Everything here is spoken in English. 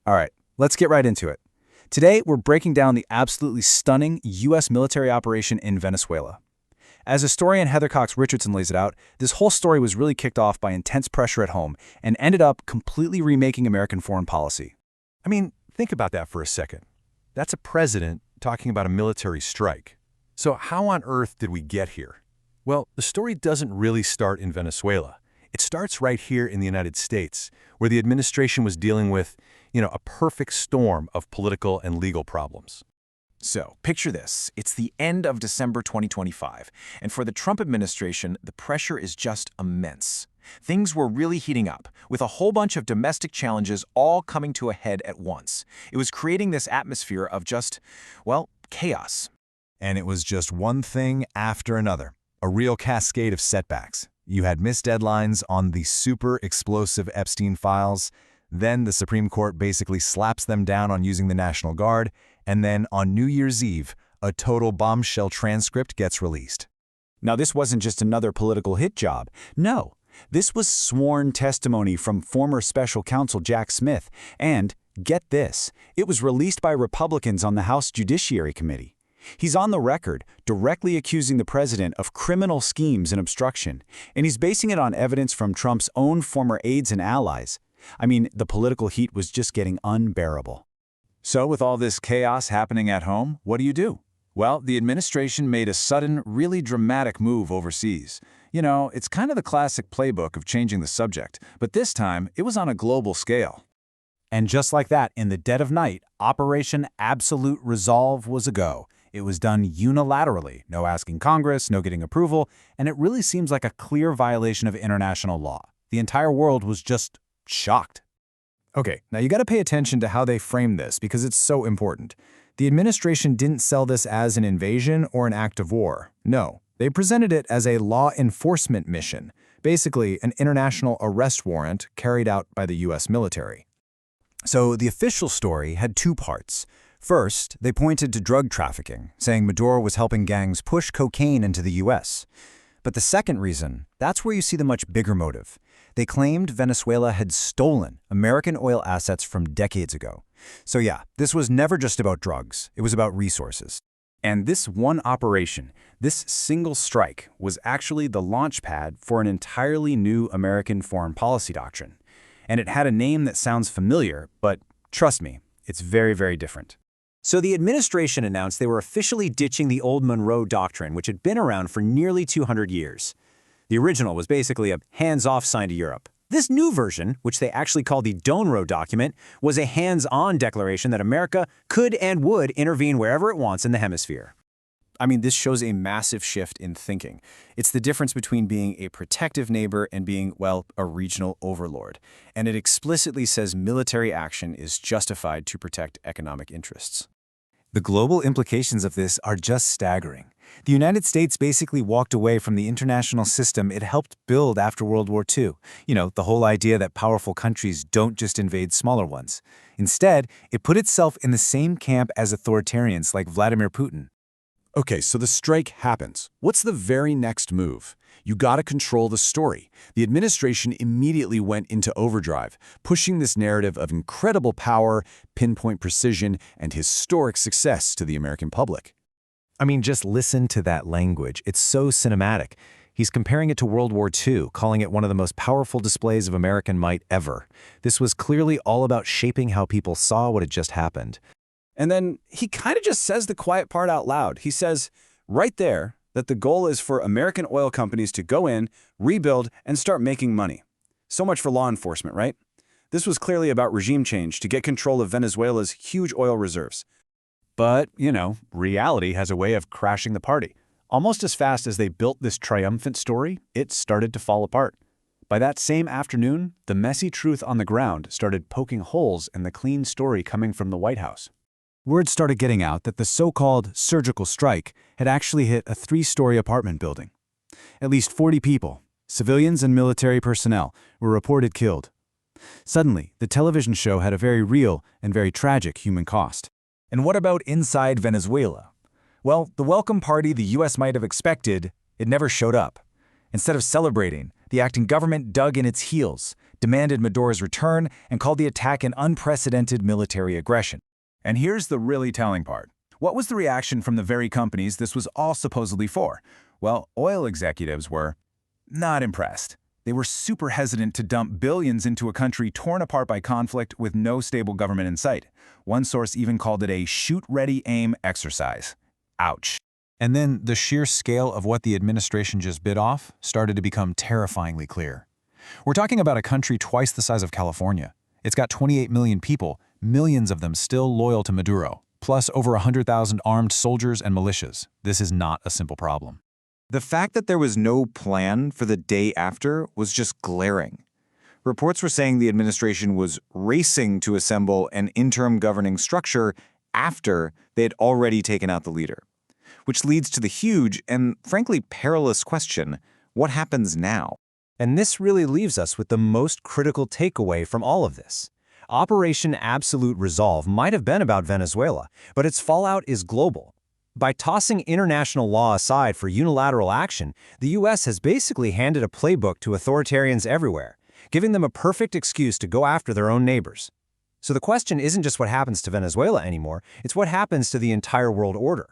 All right, let's get right into it. Today, we're breaking down the absolutely stunning U.S. military operation in Venezuela. As historian Heather Cox Richardson lays it out, this whole story was really kicked off by intense pressure at home and ended up completely remaking American foreign policy. I mean, think about that for a second. That's a president talking about a military strike. So how on earth did we get here? Well, the story doesn't really start in Venezuela. It starts right here in the United States, where the administration was dealing with, a perfect storm of political and legal problems. So, picture this. It's the end of December 2025, and for the Trump administration, the pressure is just immense. Things were really heating up, with a whole bunch of domestic challenges all coming to a head at once. It was creating this atmosphere of just, chaos. And it was just one thing after another, a real cascade of setbacks. You had missed deadlines on the super explosive Epstein files, then the Supreme Court basically slaps them down on using the National Guard, and then on New Year's Eve, a total bombshell transcript gets released. Now, this wasn't just another political hit job. No, this was sworn testimony from former special counsel Jack Smith, and, get this, it was released by Republicans on the House Judiciary Committee. He's on the record, directly accusing the president of criminal schemes and obstruction, and he's basing it on evidence from Trump's own former aides and allies. I mean, the political heat was just getting unbearable. So with all this chaos happening at home, what do? Well, the administration made a sudden, really dramatic move overseas. It's kind of the classic playbook of changing the subject, but this time it was on a global scale. And just like that, in the dead of night, Operation Absolute Resolve was a go. It was done unilaterally, no asking Congress, no getting approval, and it really seems like a clear violation of international law. The entire world was just shocked. Okay, now you got to pay attention to how they framed this because it's so important. The administration didn't sell this as an invasion or an act of war. No, they presented it as a law enforcement mission, basically an international arrest warrant carried out by the U.S. military. So the official story had two parts. First, they pointed to drug trafficking, saying Maduro was helping gangs push cocaine into the U.S. But the second reason, that's where you see the much bigger motive. They claimed Venezuela had stolen American oil assets from decades ago. So yeah, this was never just about drugs. It was about resources. And this one operation, this single strike, was actually the launch pad for an entirely new American foreign policy doctrine. And it had a name that sounds familiar, but trust me, it's very, very different. So the administration announced they were officially ditching the old Donroe Doctrine, which had been around for nearly 200 years. The original was basically a hands-off sign to Europe. This new version, which they actually called the Donroe Document, was a hands-on declaration that America could and would intervene wherever it wants in the hemisphere. I mean, this shows a massive shift in thinking. It's the difference between being a protective neighbor and being, a regional overlord. And it explicitly says military action is justified to protect economic interests. The global implications of this are just staggering. The United States basically walked away from the international system it helped build after World War II. The whole idea that powerful countries don't just invade smaller ones. Instead, it put itself in the same camp as authoritarians like Vladimir Putin. Okay, so the strike happens. What's the very next move? You gotta control the story. The administration immediately went into overdrive, pushing this narrative of incredible power, pinpoint precision, and historic success to the American public. I mean, just listen to that language. It's so cinematic. He's comparing it to World War II, calling it one of the most powerful displays of American might ever. This was clearly all about shaping how people saw what had just happened. And then he kind of just says the quiet part out loud. He says, right there, that the goal is for American oil companies to go in, rebuild, and start making money. So much for law enforcement, right? This was clearly about regime change to get control of Venezuela's huge oil reserves. But, reality has a way of crashing the party. Almost as fast as they built this triumphant story, it started to fall apart. By that same afternoon, the messy truth on the ground started poking holes in the clean story coming from the White House. Word started getting out that the so-called surgical strike had actually hit a 3-story apartment building. At least 40 people, civilians and military personnel, were reported killed. Suddenly, the television show had a very real and very tragic human cost. And what about inside Venezuela? Well, the welcome party the U.S. might have expected, it never showed up. Instead of celebrating, the acting government dug in its heels, demanded Maduro's return, and called the attack an unprecedented military aggression. And here's the really telling part. What was the reaction from the very companies this was all supposedly for? Well, oil executives were not impressed. They were super hesitant to dump billions into a country torn apart by conflict with no stable government in sight. One source even called it a shoot-ready-aim exercise. Ouch. And then the sheer scale of what the administration just bit off started to become terrifyingly clear. We're talking about a country twice the size of California. It's got 28 million people, millions of them still loyal to Maduro, plus over 100,000 armed soldiers and militias. This is not a simple problem. The fact that there was no plan for the day after was just glaring. Reports were saying the administration was racing to assemble an interim governing structure after they had already taken out the leader. Which leads to the huge and, frankly, perilous question, what happens now? And this really leaves us with the most critical takeaway from all of this. Operation Absolute Resolve might have been about Venezuela, but its fallout is global. By tossing international law aside for unilateral action, the U.S. has basically handed a playbook to authoritarians everywhere, giving them a perfect excuse to go after their own neighbors. So the question isn't just what happens to Venezuela anymore, it's what happens to the entire world order.